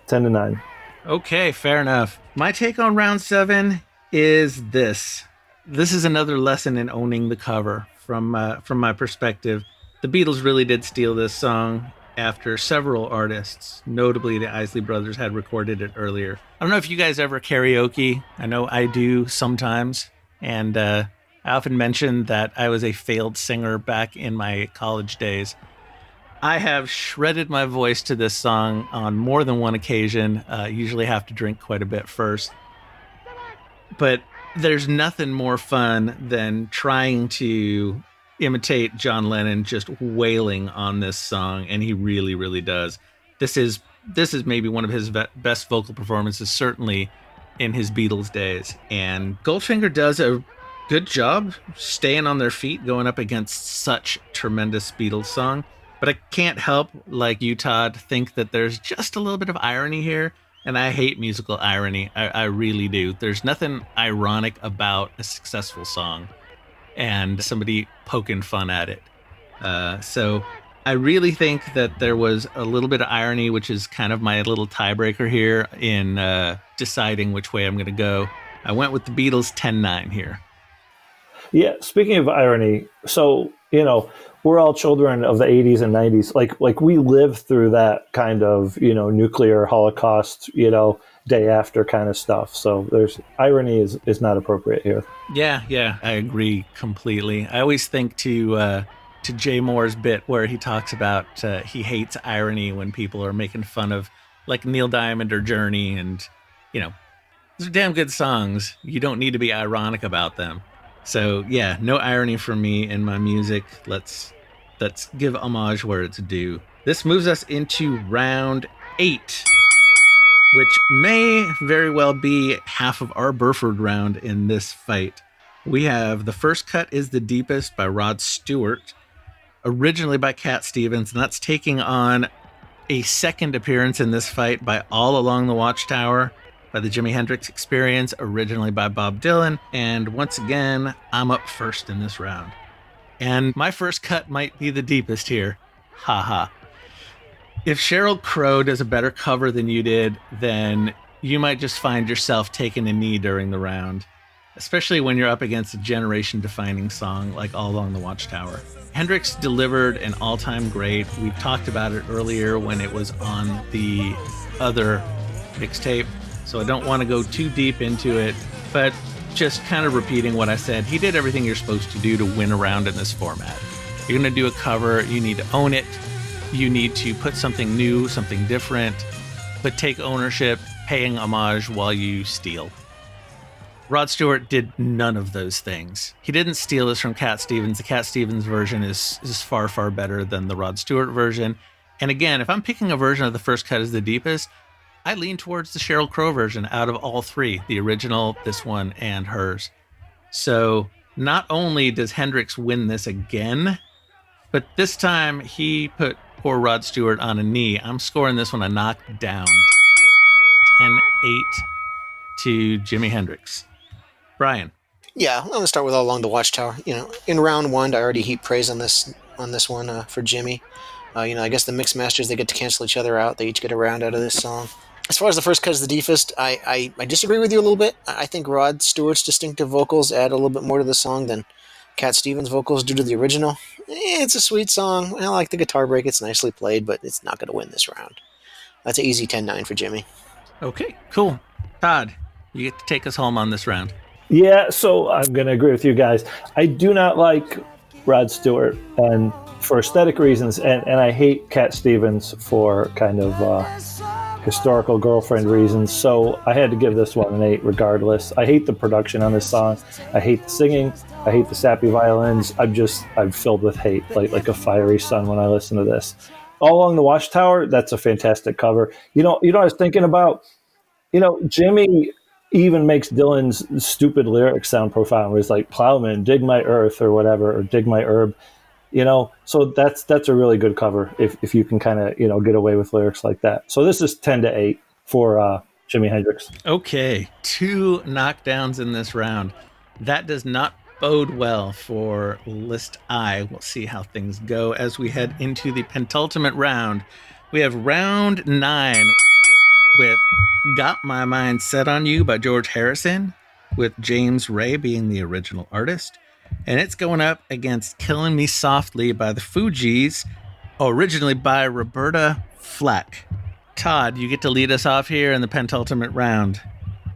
10-9. Okay, fair enough. My take on round 7 is this. This is another lesson in owning the cover. From my perspective, the Beatles really did steal this song after several artists, notably the Isley Brothers, had recorded it earlier. I don't know if you guys ever karaoke. I know I do sometimes. And I often mention that I was a failed singer back in my college days. I have shredded my voice to this song on more than one occasion. Usually have to drink quite a bit first. But there's nothing more fun than trying to imitate John Lennon just wailing on this song, and he really, really does. This is maybe one of his best vocal performances, certainly in his Beatles days. And Goldfinger does a good job staying on their feet going up against such tremendous Beatles song. But I can't help, like you, Todd, think that there's just a little bit of irony here. And I hate musical irony. I really do. There's nothing ironic about a successful song and somebody poking fun at it. So I really think that there was a little bit of irony, which is kind of my little tiebreaker here in deciding which way I'm going to go. I went with the Beatles 10-9 here. Yeah, speaking of irony, so, we're all children of the 80s and 90s. Like we lived through that kind of, nuclear Holocaust, day after kind of stuff. So there's irony is not appropriate here. Yeah, I agree completely. I always think to Jay Moore's bit where he talks about he hates irony when people are making fun of like Neil Diamond or Journey, and those are damn good songs. You don't need to be ironic about them. So yeah, no irony for me in my music. Let's give homage where it's due. This moves us into round 8, which may very well be half of our Burford round in this fight. We have The First Cut is the Deepest by Rod Stewart, originally by Cat Stevens, and that's taking on a second appearance in this fight by All Along the Watchtower by the Jimi Hendrix Experience, originally by Bob Dylan. And once again, I'm up first in this round. And my first cut might be the deepest here. Haha. If Sheryl Crow does a better cover than you did, then you might just find yourself taking a knee during the round, especially when you're up against a generation-defining song like All Along the Watchtower. Hendrix delivered an all-time great. We talked about it earlier when it was on the other mixtape, so I don't want to go too deep into it, but just kind of repeating what I said, he did everything you're supposed to do to win a round in this format. You're going to do a cover, you need to own it, you need to put something new, something different, but take ownership, paying homage while you steal. Rod Stewart did none of those things. He didn't steal this from Cat Stevens. The Cat Stevens version is far, far better than the Rod Stewart version. And again, if I'm picking a version of The First Cut is the Deepest, I lean towards the Sheryl Crow version out of all three, the original, this one, and hers. So not only does Hendrix win this again, but this time he put poor Rod Stewart on a knee. I'm scoring this one a knockdown. 10-8 to Jimi Hendrix. Brian. Yeah, I'm gonna start with All Along the Watchtower. In round 1, I already heaped praise on this one for Jimmy. I guess the mix masters, they get to cancel each other out. They each get a round out of this song. As far as The First Cut is the Deepest, I disagree with you a little bit. I think Rod Stewart's distinctive vocals add a little bit more to the song than Cat Stevens' vocals due to the original. It's a sweet song. I like the guitar break. It's nicely played, but it's not going to win this round. That's an easy 10-9 for Jimmy. Okay, cool. Todd, you get to take us home on this round. Yeah, so I'm going to agree with you guys. I do not like Rod Stewart, and for aesthetic reasons, and I hate Cat Stevens for kind of historical girlfriend reasons, so I had to give this one an 8 regardless. I hate the production on this song. I hate the singing. I hate the sappy violins. I'm filled with hate, like a fiery sun when I listen to this. All Along the Watchtower, that's a fantastic cover. You know, I was thinking about, Jimi even makes Dylan's stupid lyrics sound profound, where he's like, plowman, dig my earth, or whatever, or dig my herb. So that's a really good cover if you can kind of, get away with lyrics like that. So this is 10-8 for Jimi Hendrix. Okay, 2 knockdowns in this round. That does not bode well for List I. We'll see how things go as we head into the penultimate round. We have round 9 with Got My Mind Set on You by George Harrison, with James Ray being the original artist. And it's going up against Killing Me Softly by the Fugees, originally by Roberta Flack. Todd, you get to lead us off here in the penultimate round.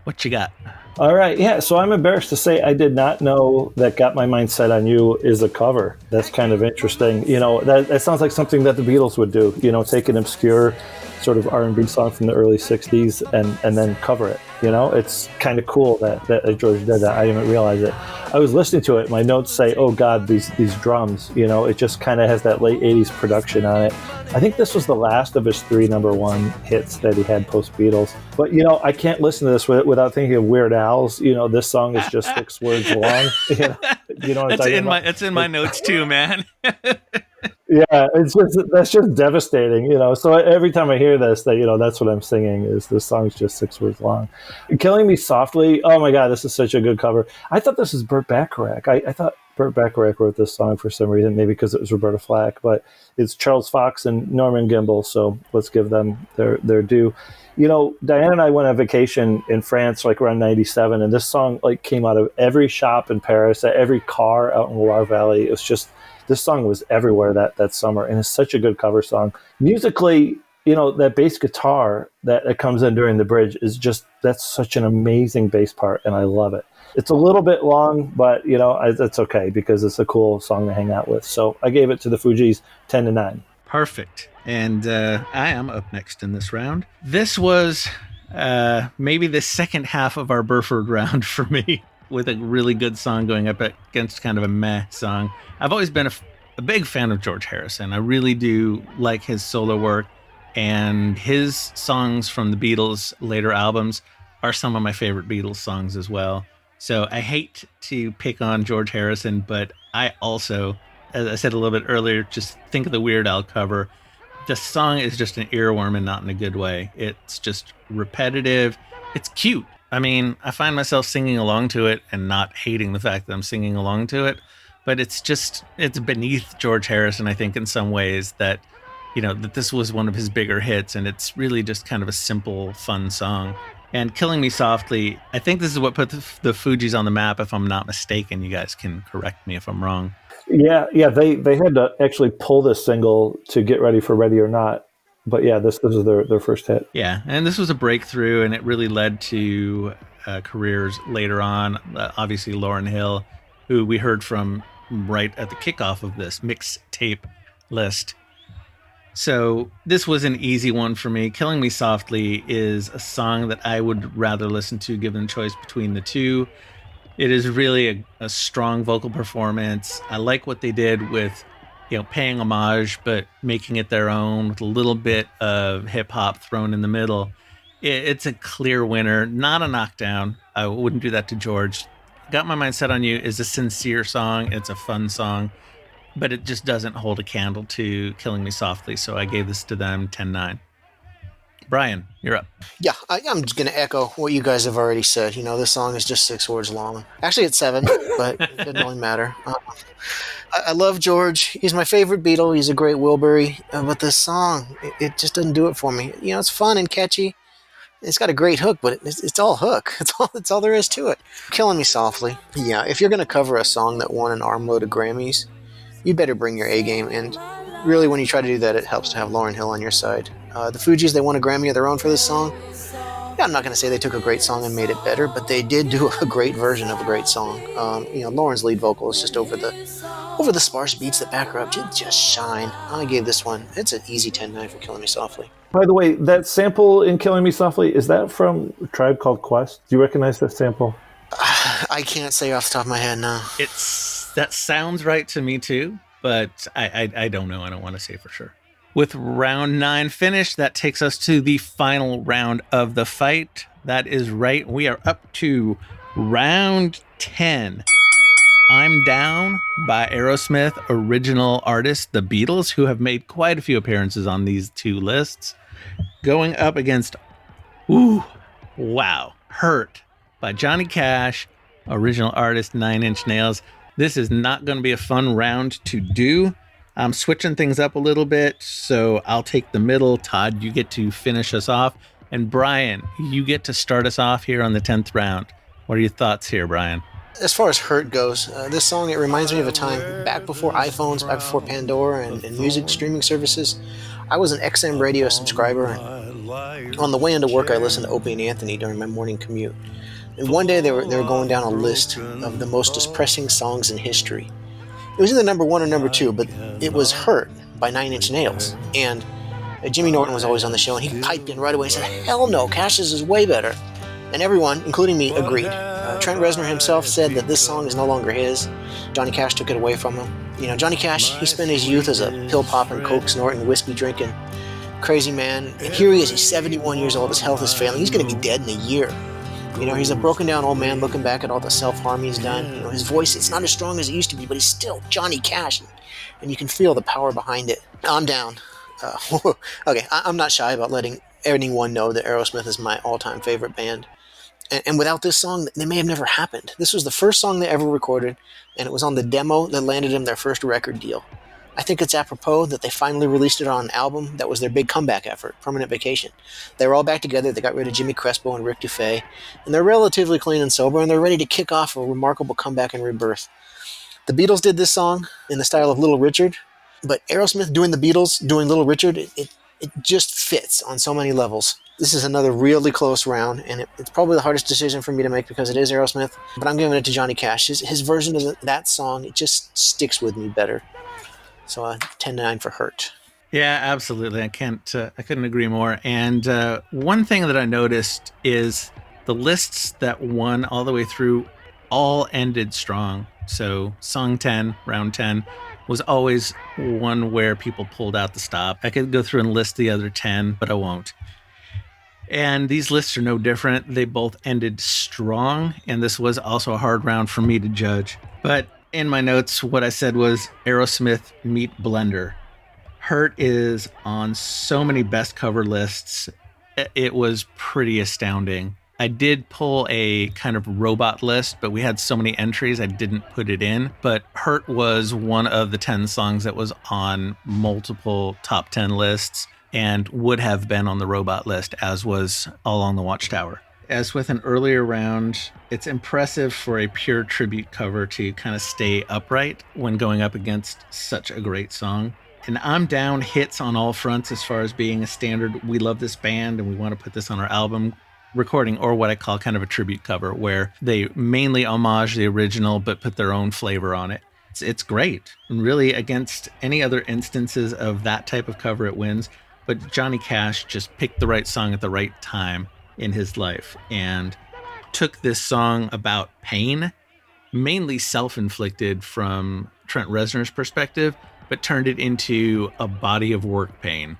What you got? All right, yeah, so I'm embarrassed to say I did not know that Got My Mind Set on You is a cover. That's kind of interesting. That sounds like something that the Beatles would do, take an obscure sort of R&B song from the early 60s and then cover it. It's kind of cool that George did that. I didn't realize it. I was listening to it. My notes say, oh God, these drums, it just kind of has that late 80s production on it. I think this was the last of his 3 number 1 hits that he had post Beatles. But, I can't listen to this without thinking of Weird Al's. This song is just 6 words long. You know what I'm talking about? It's in my notes too, man. Yeah, that's just devastating, So every time I hear this, that's what I'm singing is this song's just 6 words long. Killing Me Softly. Oh my God, this is such a good cover. I thought this was Burt Bacharach. I thought Burt Bacharach wrote this song for some reason, maybe because it was Roberta Flack, but it's Charles Fox and Norman Gimbel, so let's give them their due. Diane and I went on vacation in France around 97, and this song came out of every shop in Paris, at every car out in Loire Valley. It was just, this song was everywhere that summer, and it's such a good cover song. Musically, that bass guitar that comes in during the bridge that's such an amazing bass part, and I love it. It's a little bit long, but, it's okay because it's a cool song to hang out with. So I gave it to the Fugees 10-9. Perfect. And I am up next in this round. This was maybe the second half of our Burford round for me, with a really good song going up against kind of a meh song. I've always been a big fan of George Harrison. I really do like his solo work, and his songs from the Beatles' later albums are some of my favorite Beatles songs as well. So I hate to pick on George Harrison, but I also, as I said a little bit earlier, just think of the Weird Al cover. The song is just an earworm, and not in a good way. It's just repetitive. It's cute. I mean, I find myself singing along to it and not hating the fact that I'm singing along to it, but it's beneath George Harrison, I think, in some ways, that this was one of his bigger hits, and it's really just kind of a simple, fun song. And Killing Me Softly, I think this is what put the Fugees on the map, if I'm not mistaken. You guys can correct me if I'm wrong. Yeah, they had to actually pull this single to get ready for Ready or Not. But yeah, this was their first hit. Yeah, and this was a breakthrough, and it really led to careers later on. Obviously, Lauryn Hill, who we heard from right at the kickoff of this mixtape list. So this was an easy one for me. Killing Me Softly is a song that I would rather listen to given the choice between the two. It is really a strong vocal performance. I like what they did with, paying homage, but making it their own with a little bit of hip hop thrown in the middle. It's a clear winner, not a knockdown. I wouldn't do that to George. Got My Mind Set on You is a sincere song. It's a fun song, but it just doesn't hold a candle to Killing Me Softly. So I gave this to them 10-9. Brian, you're up. Yeah, I'm just going to echo what you guys have already said. This song is just 6 words long. Actually, it's 7, but it doesn't really matter. I love George. He's my favorite Beatle. He's a great Wilbury. But this song, it just doesn't do it for me. It's fun and catchy. It's got a great hook, but it's all hook. It's all there is to it. Killing Me Softly. Yeah, if you're going to cover a song that won an armload of Grammys, you better bring your A game. And really, when you try to do that, it helps to have Lauryn Hill on your side. The Fugees, they won a Grammy of their own for this song. Yeah, I'm not going to say they took a great song and made it better, but they did do a great version of a great song. Lauren's lead vocal is just over the sparse beats that back her up. Just shine. I gave this one, it's an easy 10-9 for Killing Me Softly. By the way, that sample in Killing Me Softly, is that from a Tribe Called Quest? Do you recognize that sample? I can't say off the top of my head now. That sounds right to me too, but I don't know. I don't want to say for sure. With round 9 finished, that takes us to the final round of the fight. That is right. We are up to round 10. I'm Down by Aerosmith, original artist, the Beatles, who have made quite a few appearances on these two lists. Going up against, Hurt by Johnny Cash, original artist, 9 Inch Nails. This is not going to be a fun round to do. I'm switching things up a little bit, so I'll take the middle. Todd, you get to finish us off. And Brian, you get to start us off here on the 10th round. What are your thoughts here, Brian? As far as Hurt goes, this song, it reminds me of a time back before iPhones, back before Pandora and music streaming services. I was an XM radio subscriber. On the way into work, I listened to Opie and Anthony during my morning commute. And one day they were going down a list of the most depressing songs in history. It was either number 1 or number 2, but it was Hurt by 9 Inch Nails. And Jimmy Norton was always on the show, and he piped in right away and said, hell no, Cash's is way better. And everyone, including me, agreed. Trent Reznor himself said that this song is no longer his. Johnny Cash took it away from him. Johnny Cash, he spent his youth as a pill-popping, coke-snorting, whiskey-drinking crazy man. And here he is, he's 71 years old, his health is failing. He's going to be dead in a year. He's a broken-down old man looking back at all the self-harm he's done. His voice, it's not as strong as it used to be, but he's still Johnny Cash. And you can feel the power behind it. I'm Down. Okay, I'm not shy about letting anyone know that Aerosmith is my all-time favorite band. And without this song, they may have never happened. This was the first song they ever recorded, and it was on the demo that landed them their first record deal. I think it's apropos that they finally released it on an album that was their big comeback effort, Permanent Vacation. They were all back together, they got rid of Jimmy Crespo and Rick Dufay, and they're relatively clean and sober, and they're ready to kick off a remarkable comeback and rebirth. The Beatles did this song in the style of Little Richard, but Aerosmith doing the Beatles, doing Little Richard, it just fits on so many levels. This is another really close round, and it's probably the hardest decision for me to make because it is Aerosmith, but I'm giving it to Johnny Cash. His version of that song, it just sticks with me better. So 10-9 for Hurt. Yeah, absolutely. I couldn't agree more. And one thing that I noticed is the lists that won all the way through all ended strong. So song 10, round 10, was always one where people pulled out the stop. I could go through and list the other 10, but I won't. And these lists are no different. They both ended strong, and this was also a hard round for me to judge. But in my notes, what I said was Aerosmith meet Blender. Hurt is on so many best cover lists. It was pretty astounding. I did pull a kind of robot list, but we had so many entries, I didn't put it in. But Hurt was one of the 10 songs that was on multiple top 10 lists and would have been on the robot list, as was All Along the Watchtower. As with an earlier round, it's impressive for a pure tribute cover to kind of stay upright when going up against such a great song. And I'm Down hits on all fronts as far as being a standard. We love this band and we want to put this on our album recording, or what I call kind of a tribute cover, where they mainly homage the original but put their own flavor on it. It's great. And really, against any other instances of that type of cover, it wins. But Johnny Cash just picked the right song at the right time in his life and took this song about pain, mainly self-inflicted from Trent Reznor's perspective, but turned it into a body of work pain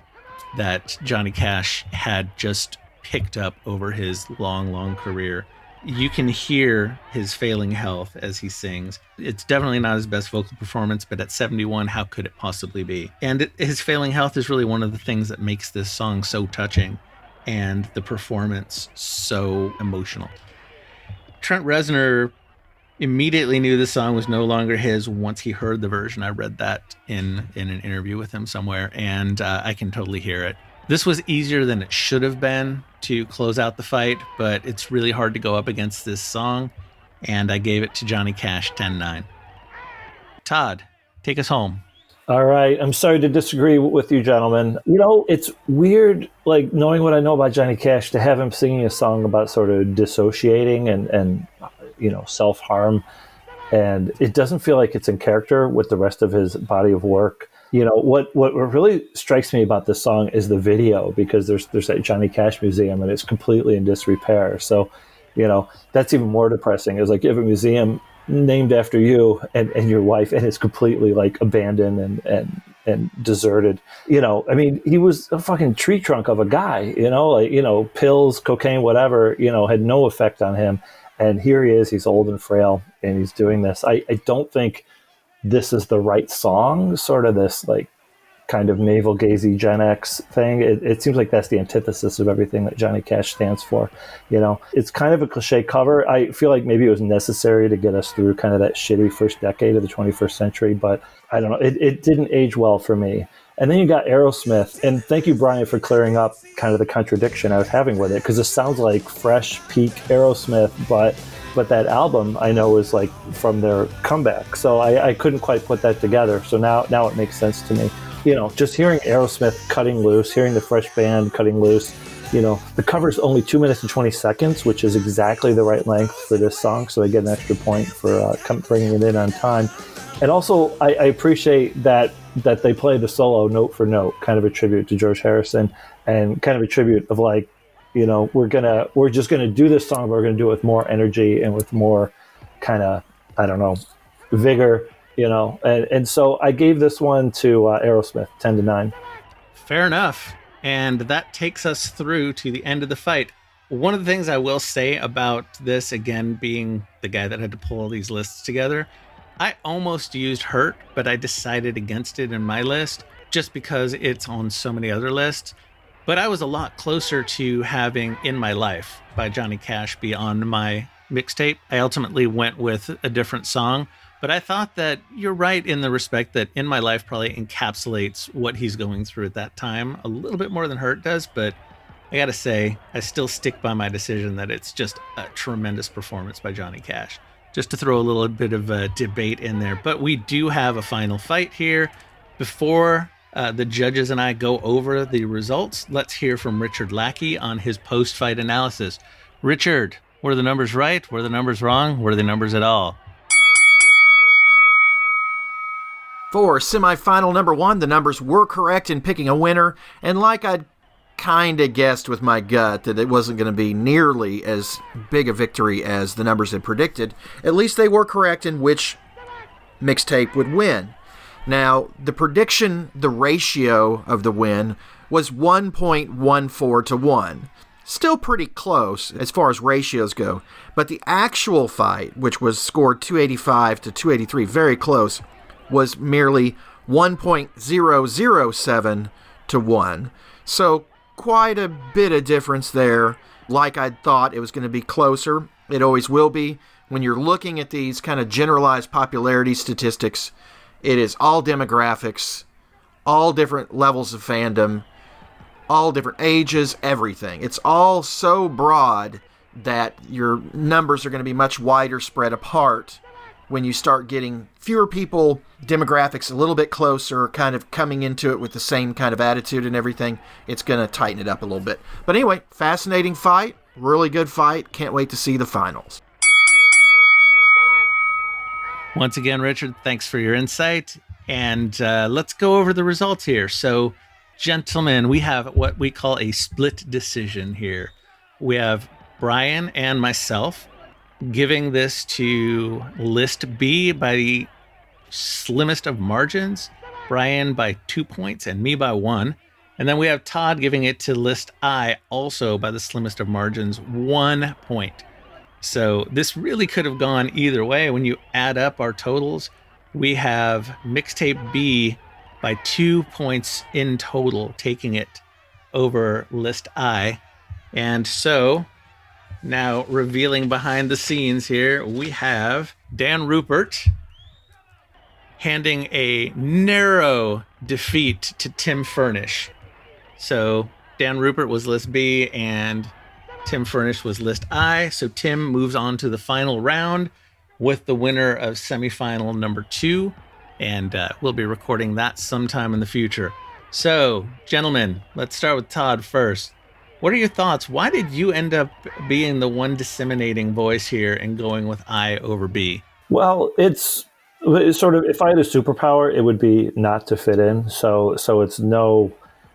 that Johnny Cash had just picked up over his long career. You can hear his failing health as he sings. It's definitely not his best vocal performance, but at 71, how could it possibly be? And his failing health is really one of the things that makes this song so touching and the performance so emotional. Trent Reznor immediately knew the song was no longer his once he heard the version. I read that in an interview with him somewhere, and I can totally hear it. This was easier than it should have been to close out the fight, but it's really hard to go up against this song, and I gave it to Johnny Cash 10-9. Todd, take us home. All right. I'm sorry to disagree with you, gentlemen. You know, it's weird, like, knowing what I know about Johnny Cash, to have him singing a song about sort of dissociating and you know, self-harm. And it doesn't feel like it's in character with the rest of his body of work. You know, what really strikes me about this song is the video, because there's that Johnny Cash museum and it's completely in disrepair. So, you know, that's even more depressing. It's like you have a museum named after you and your wife, and it's completely like abandoned and deserted. You know, I mean, he was a fucking tree trunk of a guy, you know, like, you know, pills, cocaine, whatever, you know, had no effect on him. And here he is, he's old and frail, and he's doing this. I don't think this is the right song, sort of this like kind of navel-gazy Gen X thing. It seems like that's the antithesis of everything that Johnny Cash stands for. You know, it's kind of a cliche cover. I feel like maybe it was necessary to get us through kind of that shitty first decade of the 21st century, but I don't know. It didn't age well for me. And then you got Aerosmith, and thank you, Brian, for clearing up kind of the contradiction I was having with it, because it sounds like fresh peak Aerosmith, but that album I know is like from their comeback. So I couldn't quite put that together. So now it makes sense to me. You know, just hearing Aerosmith cutting loose, hearing the fresh band cutting loose, you know, the cover's only 2 minutes and 20 seconds, which is exactly the right length for this song. So I get an extra point for bringing it in on time. And also, I appreciate that they play the solo note for note, kind of a tribute to George Harrison, and kind of a tribute of like, you know, we're just gonna do this song, but we're gonna do it with more energy and with more kind of, I don't know, vigor, you know. And so I gave this one to Aerosmith, 10-9. Fair enough. And that takes us through to the end of the fight. One of the things I will say about this, again, being the guy that had to pull all these lists together, I almost used Hurt, but I decided against it in my list just because it's on so many other lists. But I was a lot closer to having In My Life by Johnny Cash be on my mixtape. I ultimately went with a different song, but I thought that you're right in the respect that In My Life probably encapsulates what he's going through at that time a little bit more than Hurt does. But I gotta say, I still stick by my decision that it's just a tremendous performance by Johnny Cash. Just to throw a little bit of a debate in there. But we do have a final fight here. Before the judges and I go over the results, let's hear from Richard Lackie on his post-fight analysis. Richard, were the numbers right? Were the numbers wrong? Were the numbers at all? For semifinal number 1, the numbers were correct in picking a winner, and like I'd kind of guessed with my gut that it wasn't going to be nearly as big a victory as the numbers had predicted, at least they were correct in which mixtape would win. Now, the prediction, the ratio of the win, was 1.14 to 1. Still pretty close as far as ratios go, but the actual fight, which was scored 285 to 283, very close, was merely 1.007 to 1. So quite a bit of difference there. Like I thought it was going to be closer. It always will be. When you're looking at these kind of generalized popularity statistics, it is all demographics, all different levels of fandom, all different ages, everything. It's all so broad that your numbers are going to be much wider spread apart when you start getting fewer people, demographics a little bit closer, kind of coming into it with the same kind of attitude and everything. It's going to tighten it up a little bit. But anyway, fascinating fight, really good fight. Can't wait to see the finals. Once again, Richard, thanks for your insight. And let's go over the results here. So, gentlemen, we have what we call a split decision here. We have Brian and myself giving this to list B by the slimmest of margins, Brian by 2 points and me by 1. And then we have Todd giving it to list I also by the slimmest of margins, 1 point. So this really could have gone either way. When you add up our totals, we have mixtape B by 2 points in total, taking it over list I. And so now revealing behind the scenes here, we have Dan Ruppert handing a narrow defeat to Tim Furnish. So Dan Ruppert was list B and Tim Furnish was list I. So Tim moves on to the final round with the winner of semifinal number 2. And we'll be recording that sometime in the future. So, gentlemen, let's start with Todd first. What are your thoughts? Why did you end up being the one disseminating voice here and going with I over B? Well, it's sort of, if I had a superpower, it would be not to fit in. So it's no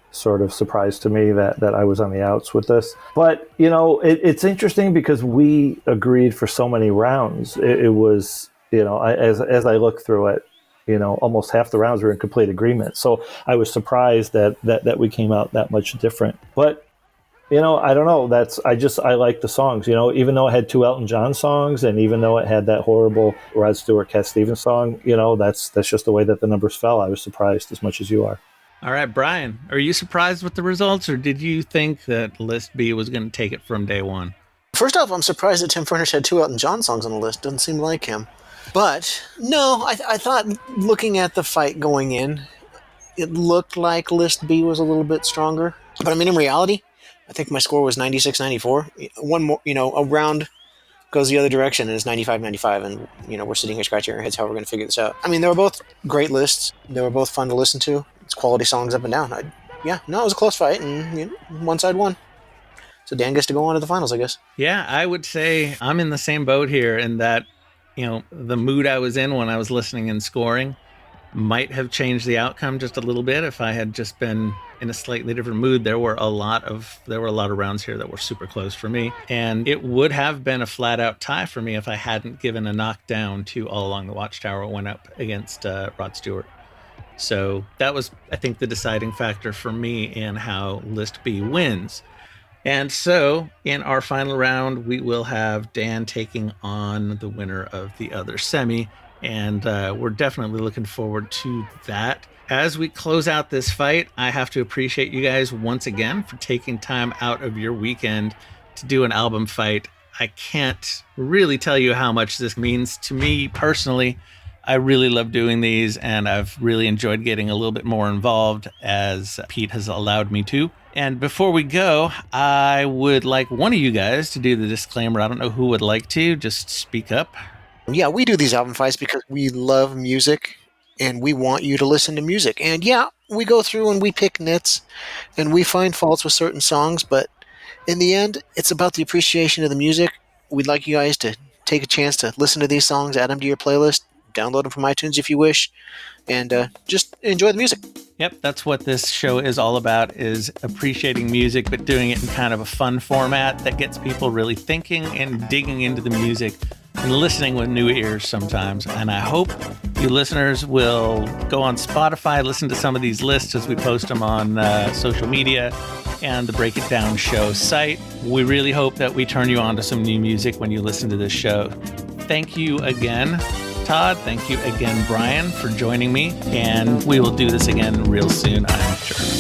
sort of surprise to me that I was on the outs with this. But, you know, it's interesting because we agreed for so many rounds. It was, you know, as I look through it, you know, almost half the rounds were in complete agreement. So I was surprised that we came out that much different. But, you know, I don't know. I like the songs, you know, even though it had 2 Elton John songs and even though it had that horrible Rod Stewart, Cat Stevens song, you know, that's just the way that the numbers fell. I was surprised as much as you are. All right, Brian, are you surprised with the results or did you think that list B was going to take it from day one? First off, I'm surprised that Tim Furnish had 2 Elton John songs on the list. Doesn't seem like him. But, no, I thought looking at the fight going in, it looked like list B was a little bit stronger. But, I mean, in reality, I think my score was 96-94. One more, you know, a round goes the other direction and it's 95-95. And, you know, we're sitting here scratching our heads how we're going to figure this out. I mean, they were both great lists. They were both fun to listen to. It's quality songs up and down. It was a close fight and, you know, one side won. So Dan gets to go on to the finals, I guess. Yeah, I would say I'm in the same boat here in that, you know, the mood I was in when I was listening and scoring might have changed the outcome just a little bit if I had just been in a slightly different mood. There were a lot of rounds here that were super close for me, and it would have been a flat out tie for me if I hadn't given a knockdown to All Along the Watchtower went up against Rod Stewart. So that was, I think, the deciding factor for me in how list B wins. And so, in our final round, we will have Dan taking on the winner of the other semi, and we're definitely looking forward to that. As we close out this fight, I have to appreciate you guys once again for taking time out of your weekend to do an album fight. I can't really tell you how much this means to me personally. I really love doing these, and I've really enjoyed getting a little bit more involved as Pete has allowed me to. And before we go, I would like one of you guys to do the disclaimer. I don't know who would like to. Just speak up. Yeah, we do these album fights because we love music, and we want you to listen to music. And yeah, we go through and we pick nits, and we find faults with certain songs, but in the end, it's about the appreciation of the music. We'd like you guys to take a chance to listen to these songs, add them to your playlist, download them from iTunes if you wish, and just enjoy the music. Yep, that's what this show is all about, is appreciating music, but doing it in kind of a fun format that gets people really thinking and digging into the music and listening with new ears sometimes. And I hope you listeners will go on Spotify, listen to some of these lists as we post them on social media and the Break It Down Show site. We really hope that we turn you on to some new music when you listen to this show. Thank you again, Todd. Thank you again, Brian, for joining me. And we will do this again real soon, I'm sure.